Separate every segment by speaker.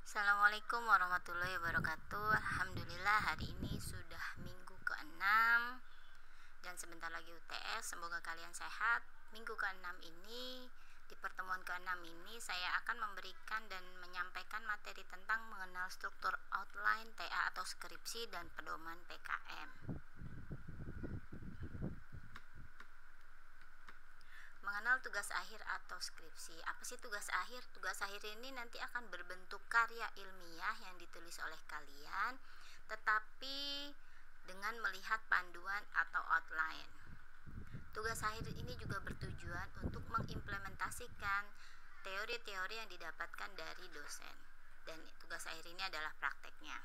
Speaker 1: Assalamualaikum warahmatullahi wabarakatuh. Alhamdulillah hari ini sudah minggu ke-6 dan sebentar lagi UTS. Semoga kalian sehat. Minggu ke-6 ini, di pertemuan ke-6 ini saya akan memberikan dan menyampaikan materi tentang mengenal struktur outline TA atau skripsi dan pedoman PKM. Mengenal tugas akhir atau skripsi. Apa sih tugas akhir? Tugas akhir ini nanti akan berbentuk karya ilmiah yang ditulis oleh kalian, tetapi dengan melihat panduan atau outline. Tugas akhir ini juga bertujuan untuk mengimplementasikan teori-teori yang didapatkan dari dosen. Dan tugas akhir ini adalah prakteknya.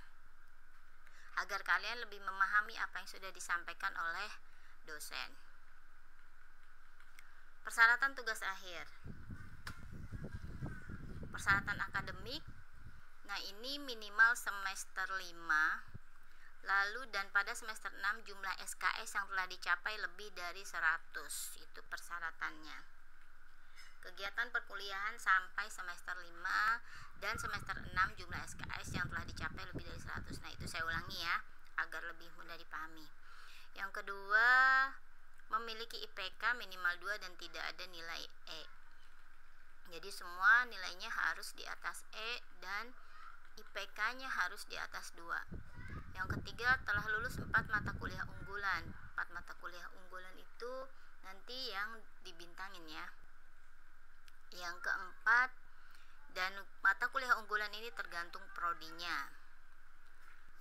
Speaker 1: Agar kalian lebih memahami apa yang sudah disampaikan oleh dosen. Persyaratan tugas akhir. Persyaratan akademik. Nah, ini minimal semester 5. Lalu dan pada semester 6 jumlah SKS yang telah dicapai lebih dari 100. Itu persyaratannya. Kegiatan perkuliahan sampai semester 5 dan semester 6 jumlah SKS yang telah dicapai lebih dari 100. Nah, itu saya ulangi ya, agar lebih mudah dipahami. Yang kedua, memiliki IPK minimal 2 dan tidak ada nilai E. Jadi semua nilainya harus di atas E dan IPK-nya harus di atas 2. Yang ketiga, telah lulus 4 mata kuliah unggulan. 4 mata kuliah unggulan itu nanti yang dibintangin ya. Yang keempat, dan mata kuliah unggulan ini tergantung prodinya.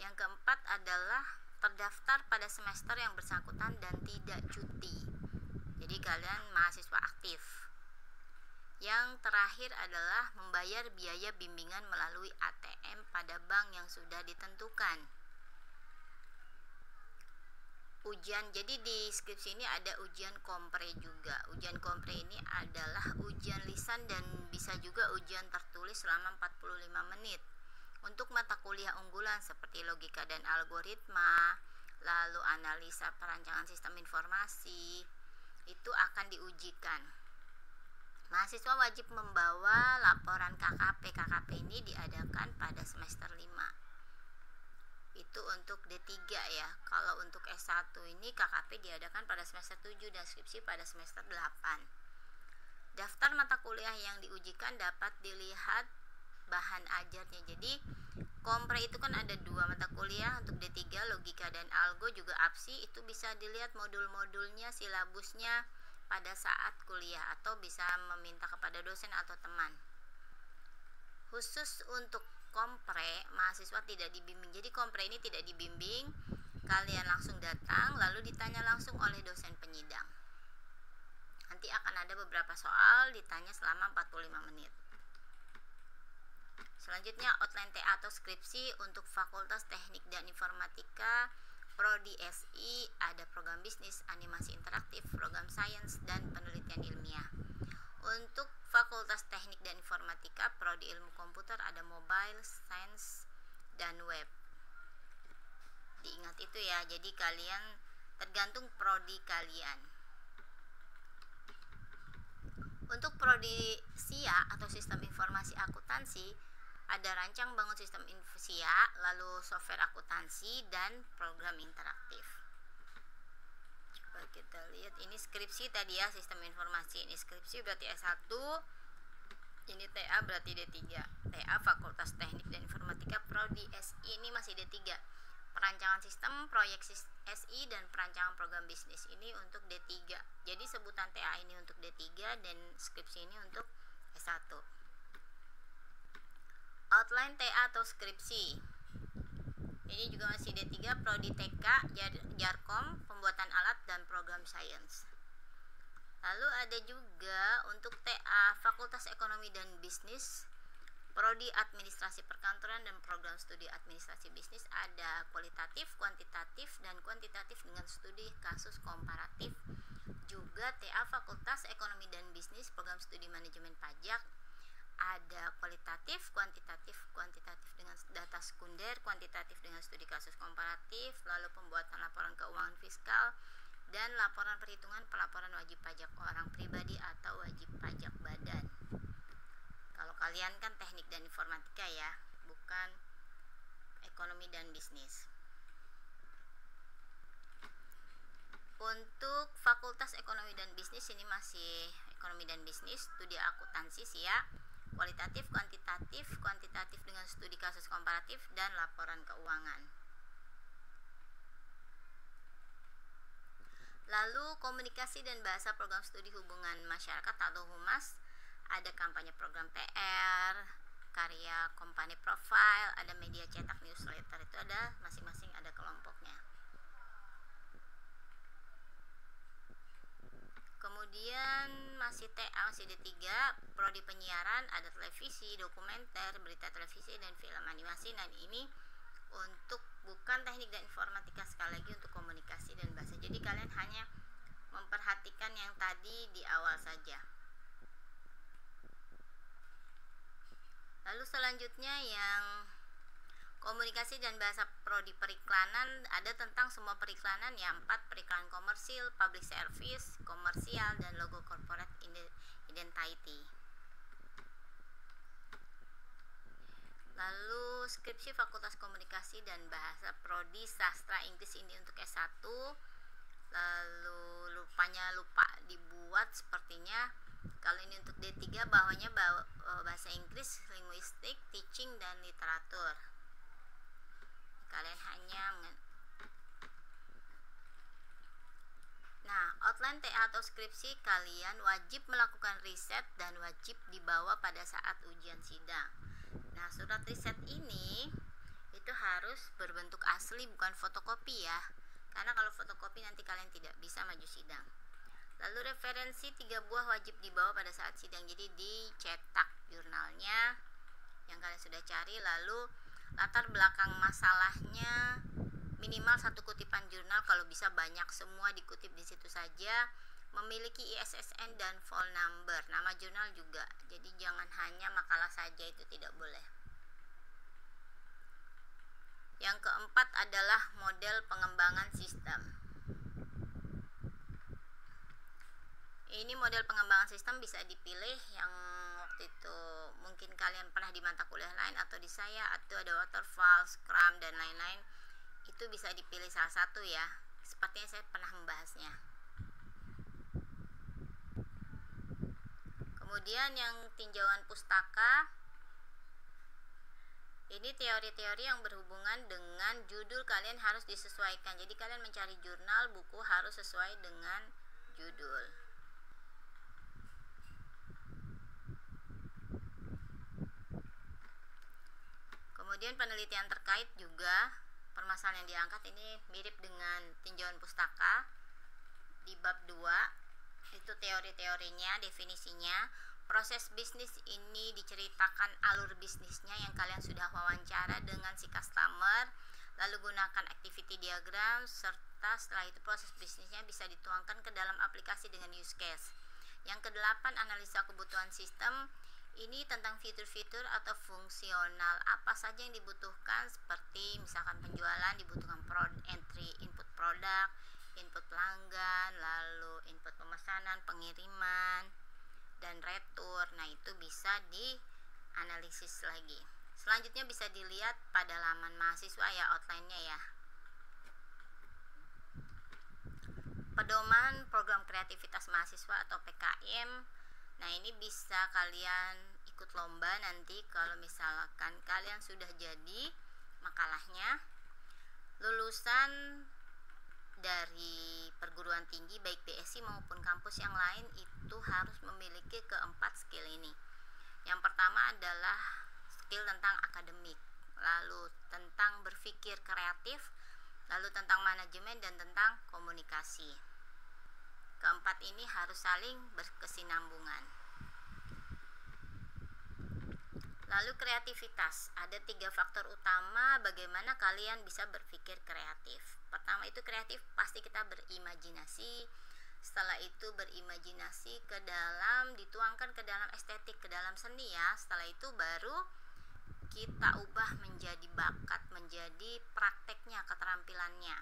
Speaker 1: Yang keempat adalah terdaftar pada semester yang bersangkutan dan tidak cuti. Jadi kalian mahasiswa aktif. Yang terakhir adalah membayar biaya bimbingan melalui ATM pada bank yang sudah ditentukan. Ujian, jadi di skripsi ini ada ujian kompre juga. Ujian kompre ini adalah ujian lisan dan bisa juga ujian tertulis selama 45 menit. Untuk mata kuliah unggulan seperti logika dan algoritma, lalu analisa perancangan sistem informasi, itu akan diujikan. Mahasiswa wajib membawa laporan KKP. KKP ini diadakan pada semester 5. Itu untuk D3 ya. Kalau untuk S1 ini KKP diadakan pada semester 7 dan skripsi pada semester 8. Daftar mata kuliah yang diujikan dapat dilihat bahan ajarnya. Jadi kompre itu kan ada 2 mata kuliah untuk D3, logika dan algo, juga APSI. Itu bisa dilihat modul-modulnya, silabusnya pada saat kuliah atau bisa meminta kepada dosen atau teman. Khusus untuk kompre, mahasiswa tidak dibimbing. Jadi kompre ini tidak dibimbing, kalian langsung datang lalu ditanya langsung oleh dosen penyidang. Nanti akan ada beberapa soal ditanya selama 45 menit. Selanjutnya outline TA atau skripsi untuk Fakultas Teknik dan Informatika, Prodi SI, ada program bisnis, animasi interaktif, program sains, dan penelitian ilmiah. Untuk Fakultas Teknik dan Informatika, Prodi Ilmu Komputer, ada mobile, sains, dan web. Diingat itu ya, jadi kalian tergantung prodi kalian. Untuk prodi SIA atau Sistem Informasi Akuntansi, ada rancang bangun sistem SIA, lalu software akuntansi, dan program interaktif. Coba kita lihat, ini skripsi tadi ya, sistem informasi. Ini skripsi berarti S1, ini TA berarti D3. TA Fakultas Teknik dan Informatika, Prodi SI ini masih D3. Perancangan sistem, proyek SI, dan perancangan program bisnis ini untuk D3. Jadi sebutan TA ini untuk D3 dan skripsi ini untuk S1. Outline TA atau skripsi. Ini juga masih D3, Prodi TK, Jarkom, pembuatan alat dan program sains. Lalu ada juga untuk TA Fakultas Ekonomi dan Bisnis, Prodi Administrasi Perkantoran dan program studi administrasi bisnis, ada kualitatif, kuantitatif, dan kuantitatif dengan studi kasus komparatif. Juga TA Fakultas Ekonomi dan Bisnis, program studi manajemen pajak, ada kualitatif, kuantitatif dengan data sekunder, kuantitatif dengan studi kasus komparatif, lalu pembuatan laporan keuangan fiskal, dan laporan perhitungan pelaporan wajib pajak orang pribadi atau wajib pajak badan. Kalau kalian kan teknik dan informatika ya, bukan ekonomi dan bisnis. Untuk Fakultas Ekonomi dan Bisnis ini masih ekonomi dan bisnis, studi akuntansi sih ya. Kualitatif, kuantitatif, kuantitatif dengan studi kasus komparatif dan laporan keuangan. Lalu komunikasi dan bahasa program studi hubungan masyarakat atau HUMAS, ada kampanye program PR, karya company profile, ada media cetak, newsletter, itu ada masing-masing ada kelompoknya. Kemudian masih TA, masih D3, prodi penyiaran, ada televisi, dokumenter, berita televisi, dan film animasi. Dan ini untuk bukan teknik dan informatika, sekali lagi untuk komunikasi dan bahasa. Jadi kalian hanya memperhatikan yang tadi di awal saja. Lalu selanjutnya yang komunikasi dan bahasa prodi periklanan, ada tentang semua periklanan ya, 4 periklanan komersil, public service, komersial, dan logo corporate identity. Lalu skripsi Fakultas Komunikasi dan Bahasa prodi sastra Inggris ini untuk S1. Lalu lupa dibuat sepertinya. Kalau ini untuk D3 bawahnya bahasa Inggris, linguistik, teaching, dan literatur. Kalian hanya outline TA atau skripsi kalian wajib melakukan riset dan wajib dibawa pada saat ujian sidang. Nah, surat riset ini itu harus berbentuk asli, bukan fotokopi ya. Karena kalau fotokopi nanti kalian tidak bisa maju sidang. Lalu referensi 3 buah wajib dibawa pada saat sidang. Jadi dicetak jurnalnya yang kalian sudah cari. Lalu latar belakang masalahnya minimal 1 kutipan jurnal, kalau bisa banyak, semua dikutip di situ saja. Memiliki ISSN dan file number, nama jurnal juga. Jadi jangan hanya makalah saja, itu tidak boleh. Yang keempat adalah model pengembangan sistem. Ini model pengembangan sistem bisa dipilih yang waktu itu mungkin kalian pernah di mata kuliah lain atau di saya, atau ada waterfall, scrum, dan lain-lain. Itu bisa dipilih salah satu ya, sepertinya saya pernah membahasnya. Kemudian yang tinjauan pustaka, ini teori-teori yang berhubungan dengan judul kalian harus disesuaikan. Jadi kalian mencari jurnal, buku harus sesuai dengan judul. Kemudian penelitian terkait juga, permasalahan yang diangkat ini mirip dengan tinjauan pustaka. Di bab 2 itu teori-teorinya, definisinya. Proses bisnis ini diceritakan alur bisnisnya yang kalian sudah wawancara dengan si customer. Lalu gunakan activity diagram, serta setelah itu proses bisnisnya bisa dituangkan ke dalam aplikasi dengan use case. Yang ke-8, analisa kebutuhan sistem. Ini tentang fitur-fitur atau fungsional apa saja yang dibutuhkan, seperti misalkan penjualan dibutuhkan entry input produk, input pelanggan, lalu input pemesanan, pengiriman, dan retur. Nah, itu bisa dianalisis lagi. Selanjutnya bisa dilihat pada laman mahasiswa ya, outline-nya ya. Pedoman program kreativitas mahasiswa atau PKM. Nah, ini bisa kalian ikut lomba nanti kalau misalkan kalian sudah jadi makalahnya. Lulusan dari perguruan tinggi baik BSI maupun kampus yang lain itu harus memiliki keempat skill ini. Yang pertama adalah skill tentang akademik, lalu tentang berpikir kreatif, lalu tentang manajemen, dan tentang komunikasi. Keempat ini harus saling berkesinambungan. Lalu kreativitas, ada 3 faktor utama bagaimana kalian bisa berpikir kreatif. Pertama itu kreatif, pasti kita berimajinasi. Setelah itu berimajinasi dituangkan ke dalam estetik, ke dalam seni ya. Setelah itu baru kita ubah menjadi bakat, menjadi prakteknya, keterampilannya.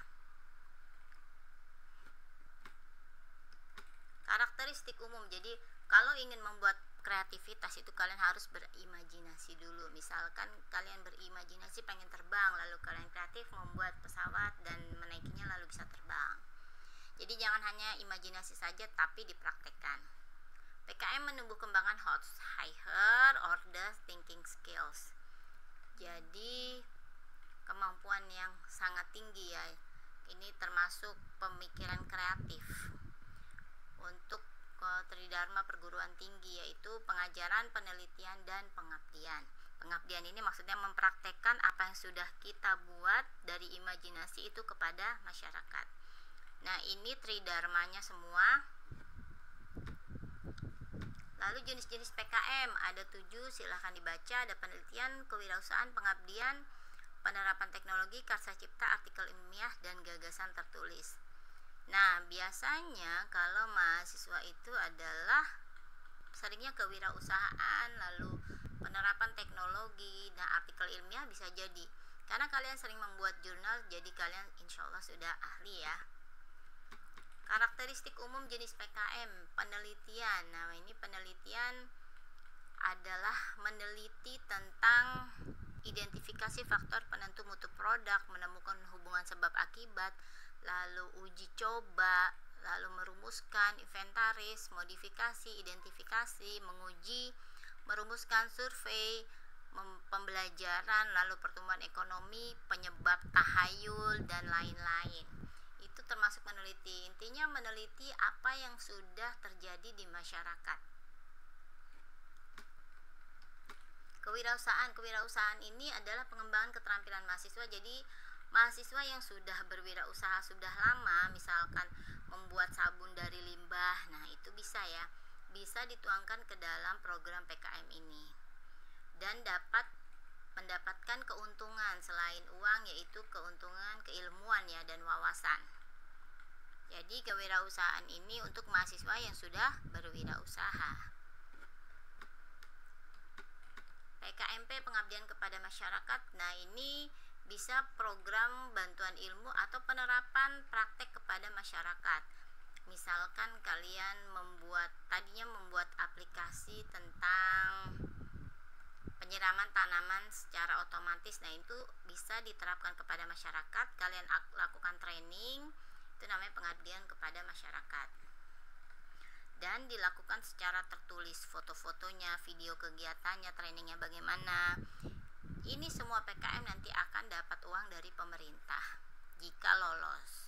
Speaker 1: Karakteristik umum, jadi kalau ingin membuat kreativitas itu kalian harus berimajinasi dulu. Misalkan kalian berimajinasi pengen terbang, lalu kalian kreatif membuat pesawat dan menaikinya lalu bisa terbang. Jadi jangan hanya imajinasi saja tapi dipraktekkan. PKM menumbuh kembangkan higher order thinking skills. Jadi kemampuan yang sangat tinggi ya. Ini termasuk pemikiran kreatif untuk Tridharma perguruan tinggi, yaitu pengajaran, penelitian, dan pengabdian. Pengabdian ini maksudnya mempraktekkan apa yang sudah kita buat dari imajinasi itu kepada masyarakat. Nah, ini tridharmanya semua. Lalu jenis-jenis PKM ada 7, silahkan dibaca. Ada penelitian, kewirausahaan, pengabdian, penerapan teknologi, karsa cipta, artikel ilmiah, dan gagasan tertulis. Nah, biasanya kalau mahasiswa itu adalah seringnya kewirausahaan, lalu penerapan teknologi, dan artikel ilmiah bisa jadi. Karena kalian sering membuat jurnal, jadi kalian insya Allah sudah ahli ya. Karakteristik umum jenis PKM, penelitian. Nah, ini penelitian adalah meneliti tentang identifikasi faktor penentu mutu produk, menemukan hubungan sebab akibat, lalu uji coba, lalu merumuskan inventaris, modifikasi, identifikasi, menguji, merumuskan survei, pembelajaran, lalu pertumbuhan ekonomi, penyebab tahayul, dan lain-lain. Itu termasuk meneliti. Intinya meneliti apa yang sudah terjadi di masyarakat. Kewirausahaan ini adalah pengembangan keterampilan mahasiswa. Jadi mahasiswa yang sudah berwirausaha sudah lama, misalkan membuat sabun dari limbah, nah itu bisa ya, bisa dituangkan ke dalam program PKM ini dan dapat mendapatkan keuntungan selain uang, yaitu keuntungan keilmuan ya dan wawasan. Jadi kewirausahaan ini untuk mahasiswa yang sudah berwirausaha. PKMP, pengabdian kepada masyarakat. Nah, ini bisa program bantuan ilmu atau penerapan praktek kepada masyarakat. Misalkan kalian tadinya membuat aplikasi tentang penyiraman tanaman secara otomatis. Nah, itu bisa diterapkan kepada masyarakat. Kalian lakukan training, itu namanya pengabdian kepada masyarakat. Dan dilakukan secara tertulis, foto-fotonya, video kegiatannya, trainingnya bagaimana. Ini semua PKM nanti akan dapat uang dari pemerintah jika lolos.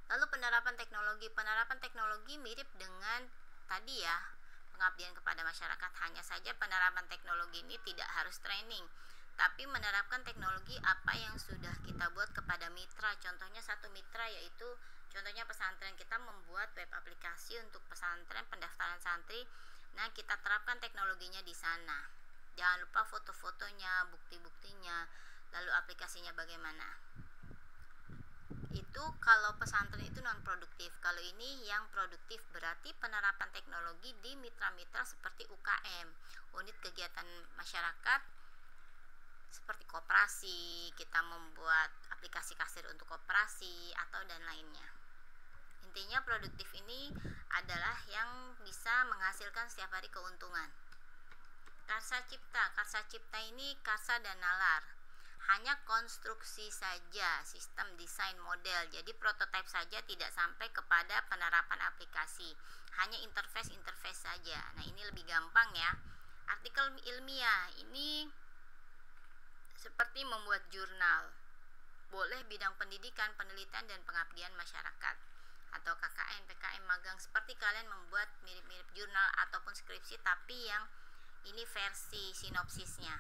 Speaker 1: Lalu penerapan teknologi mirip dengan tadi ya, pengabdian kepada masyarakat. Hanya saja penerapan teknologi ini tidak harus training, tapi menerapkan teknologi apa yang sudah kita buat kepada mitra. Contohnya satu mitra, yaitu contohnya pesantren, kita membuat web aplikasi untuk pesantren, pendaftaran santri. Nah, kita terapkan teknologinya di sana. Jangan lupa foto-fotonya, bukti-buktinya, lalu aplikasinya bagaimana. Itu kalau pesantren itu non produktif. Kalau ini yang produktif, berarti penerapan teknologi di mitra-mitra seperti UKM, unit kegiatan masyarakat seperti koperasi, kita membuat aplikasi kasir untuk koperasi atau dan lainnya. Intinya produktif ini adalah yang bisa menghasilkan setiap hari keuntungan. Karsa cipta ini karsa dan nalar, hanya konstruksi saja, sistem desain model, jadi prototipe saja, tidak sampai kepada penerapan aplikasi, hanya interface saja. Nah, ini lebih gampang ya. Artikel ilmiah ini seperti membuat jurnal, boleh bidang pendidikan, penelitian, dan pengabdian masyarakat, atau KKN, PKM, magang, seperti kalian membuat mirip-mirip jurnal ataupun skripsi, tapi yang ini versi sinopsisnya.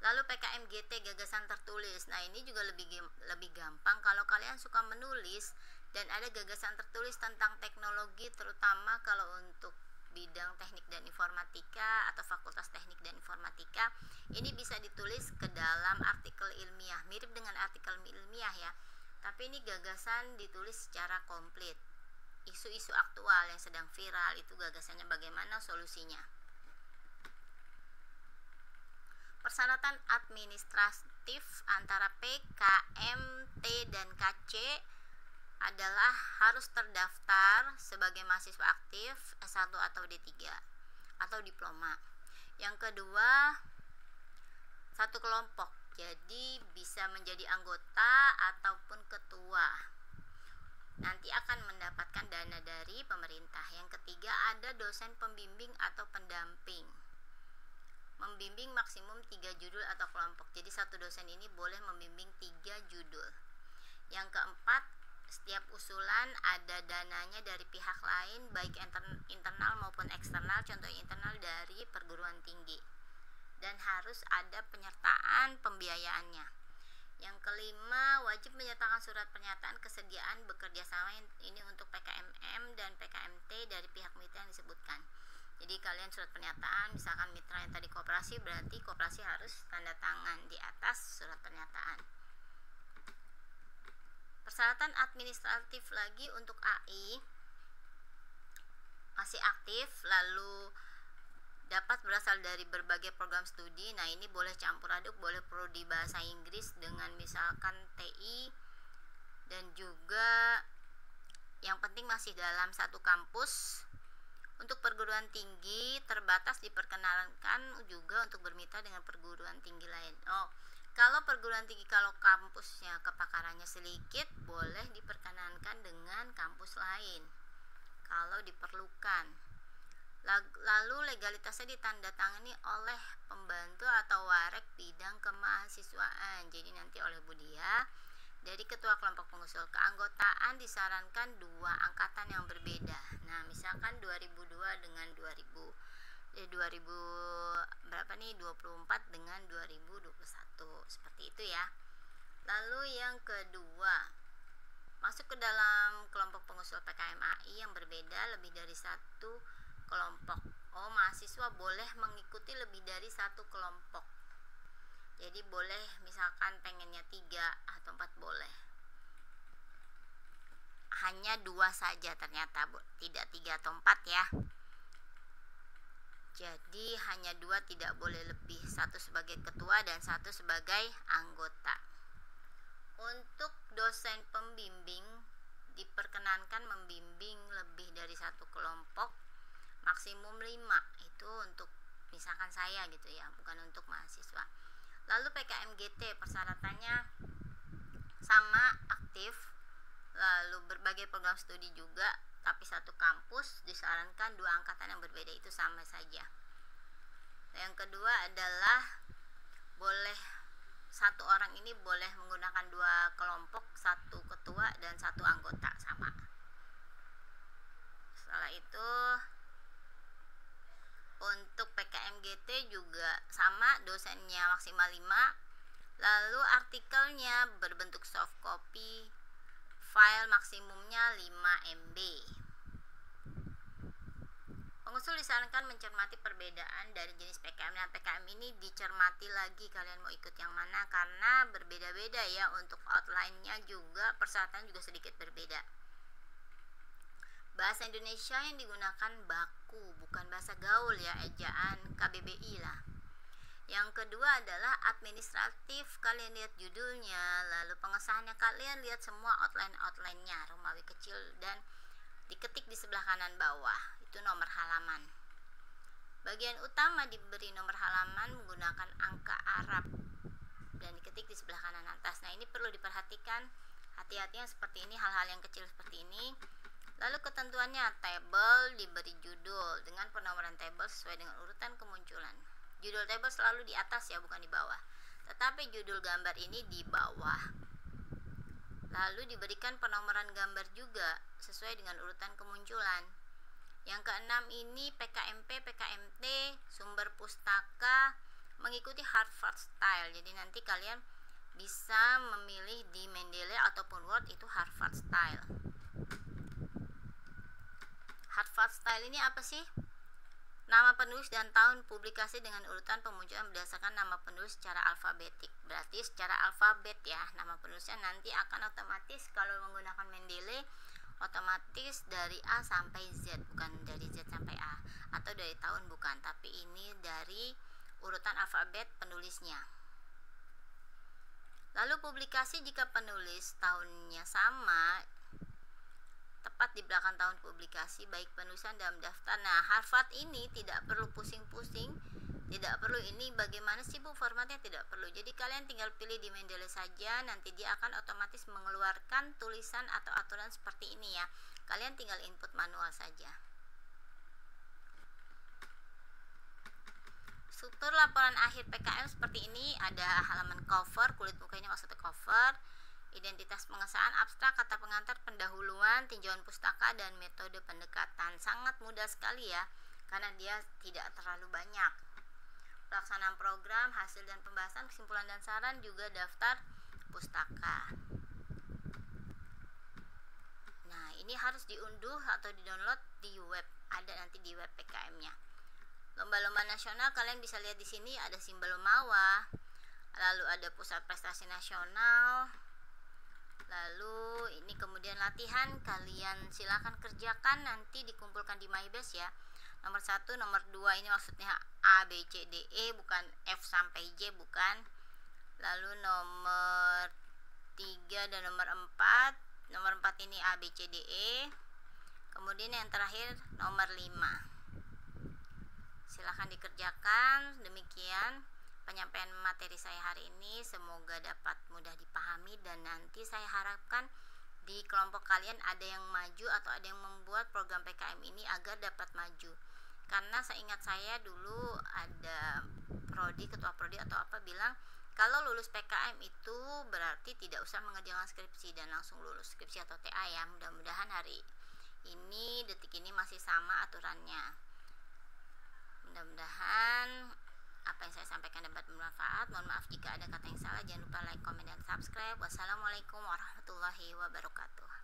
Speaker 1: Lalu PKM GT, gagasan tertulis. Nah, ini juga lebih gampang kalau kalian suka menulis dan ada gagasan tertulis tentang teknologi, terutama kalau untuk bidang teknik dan informatika atau fakultas teknik dan informatika. Ini bisa ditulis ke dalam artikel ilmiah, mirip dengan artikel ilmiah ya, tapi ini gagasan ditulis secara komplit. Isu-isu aktual yang sedang viral, itu gagasannya bagaimana, solusinya. Persyaratan administratif antara PKM, T, dan KC. adalah harus terdaftar sebagai mahasiswa aktif S1 atau D3 atau diploma. Yang kedua, satu kelompok, jadi bisa menjadi anggota ataupun ketua, nanti akan mendapatkan dana dari pemerintah. Yang ketiga, ada dosen pembimbing atau pendamping, membimbing maksimum 3 judul atau kelompok, jadi satu dosen ini boleh membimbing 3 judul. Yang keempat, setiap usulan ada dananya dari pihak lain, baik internal maupun eksternal, contoh internal dari perguruan tinggi, dan harus ada penyertaan pembiayaannya. Yang kelima, wajib menyertakan surat pernyataan kesediaan bekerja sama, ini untuk PKMM dan PKMT dari pihak mitra yang disebutkan. Jadi kalian surat pernyataan, misalkan mitra yang tadi koperasi, berarti koperasi harus tanda tangan di atas surat pernyataan. Persyaratan administratif lagi untuk AI masih aktif, lalu dapat berasal dari berbagai program studi. Nah, ini boleh campur aduk, boleh prodi bahasa Inggris dengan misalkan TI, dan juga yang penting masih dalam satu kampus. Untuk perguruan tinggi terbatas diperkenankan juga untuk bermitra dengan perguruan tinggi lain. Kalau perguruan tinggi, kalau kampusnya kepakarannya sedikit, boleh diperkenankan dengan kampus lain kalau diperlukan. Lalu legalitasnya ditandatangani oleh pembantu atau warek bidang kemahasiswaan, jadi nanti oleh Bu Dia. Dari ketua kelompok pengusul, keanggotaan disarankan 2 angkatan yang berbeda. Nah, misalkan 2002 dengan 24 dengan 2021, seperti itu ya. Lalu yang kedua, masuk ke dalam kelompok pengusul PKMAI yang berbeda lebih dari satu kelompok. Mahasiswa boleh mengikuti lebih dari satu kelompok, jadi boleh misalkan pengennya 3 atau 4 boleh. Hanya 2 saja ternyata, tidak 3 atau 4 ya. Jadi hanya 2, tidak boleh lebih, 1 sebagai ketua dan 1 sebagai anggota. Untuk dosen pembimbing diperkenankan membimbing lebih dari 1 kelompok, maksimum 5. Itu untuk misalkan saya gitu ya, bukan untuk mahasiswa. Lalu PKMGT persyaratannya sama, aktif, lalu berbagai program studi juga, tapi satu kampus, disarankan 2 angkatan yang berbeda, itu sama saja. Yang kedua adalah boleh 1 orang ini boleh menggunakan 2 kelompok, 1 ketua dan 1 anggota, sama. Setelah itu untuk PKMGT juga sama, dosennya maksimal 5, lalu artikelnya berbentuk soft copy, file maksimumnya 5 MB. Pengusul disarankan mencermati perbedaan dari jenis PKM dan PKM ini dicermati lagi kalian mau ikut yang mana, karena berbeda-beda ya. Untuk outline-nya juga, persyaratan juga sedikit berbeda. Bahasa Indonesia yang digunakan baku, bukan bahasa gaul ya, ejaan KBBI lah. Yang kedua adalah administratif, kalian lihat judulnya, lalu pengesahannya kalian lihat semua outline-nya, Romawi kecil, dan diketik di sebelah kanan bawah, itu nomor halaman. Bagian utama diberi nomor halaman menggunakan angka Arab dan diketik di sebelah kanan atas. Nah, ini perlu diperhatikan, hati-hati yang seperti ini, hal-hal yang kecil seperti ini. Lalu ketentuannya, tabel diberi judul dengan penomoran tabel sesuai dengan urutan kemunculan. Judul tabel selalu di atas ya, bukan di bawah. Tetapi judul gambar ini di bawah. Lalu diberikan penomoran gambar juga sesuai dengan urutan kemunculan. Yang keenam ini PKMP, PKMT, sumber pustaka mengikuti Harvard Style. Jadi nanti kalian bisa memilih di Mendeley ataupun Word, itu Harvard Style. Harvard Style ini apa sih? Nama penulis dan tahun publikasi dengan urutan pemunculan berdasarkan nama penulis secara alfabetik. Berarti secara alfabet ya, nama penulisnya nanti akan otomatis kalau menggunakan Mendeley otomatis dari A sampai Z, bukan dari Z sampai A, atau dari tahun bukan, tapi ini dari urutan alfabet penulisnya. Lalu publikasi jika penulis tahunnya sama, tepat di belakang tahun publikasi, baik penulisan dalam daftar. Nah, Harvard ini tidak perlu pusing-pusing, tidak perlu ini bagaimana sih Bu formatnya, tidak perlu. Jadi kalian tinggal pilih di Mendeley saja, nanti dia akan otomatis mengeluarkan tulisan atau aturan seperti ini ya. Kalian tinggal input manual saja. Struktur laporan akhir PKM seperti ini, ada halaman cover, kulit muka ini maksudnya cover, identitas pengesahan, abstrak, kata pengantar, pendahuluan, tinjauan pustaka, dan metode pendekatan. Sangat mudah sekali ya, karena dia tidak terlalu banyak. Pelaksanaan program, hasil dan pembahasan, kesimpulan dan saran, juga daftar pustaka. Nah, ini harus diunduh atau di-download di web, ada nanti di web PKM-nya. Lomba-lomba nasional kalian bisa lihat di sini, ada simbol Mawa, lalu ada pusat prestasi nasional. Lalu ini kemudian latihan, kalian silakan kerjakan, nanti dikumpulkan di MyBase ya. Nomor 1, nomor 2 ini maksudnya A, B, C, D, E, bukan F sampai J, bukan. Lalu nomor 3 dan nomor 4. Nomor 4 ini A, B, C, D, E. Kemudian yang terakhir nomor 5. Silakan dikerjakan. Demikian penyampaian materi saya hari ini, semoga dapat mudah dipahami, dan nanti saya harapkan di kelompok kalian ada yang maju atau ada yang membuat program PKM ini agar dapat maju. Karena seingat saya dulu ada prodi, ketua prodi atau apa bilang kalau lulus PKM itu berarti tidak usah mengerjakan skripsi dan langsung lulus skripsi atau TA ya. Mudah-mudahan hari ini, detik ini masih sama aturannya. Mudah-mudahan apa yang saya sampaikan dapat bermanfaat. Mohon maaf jika ada kata yang salah. Jangan lupa like, komen, dan subscribe. Wassalamualaikum warahmatullahi wabarakatuh.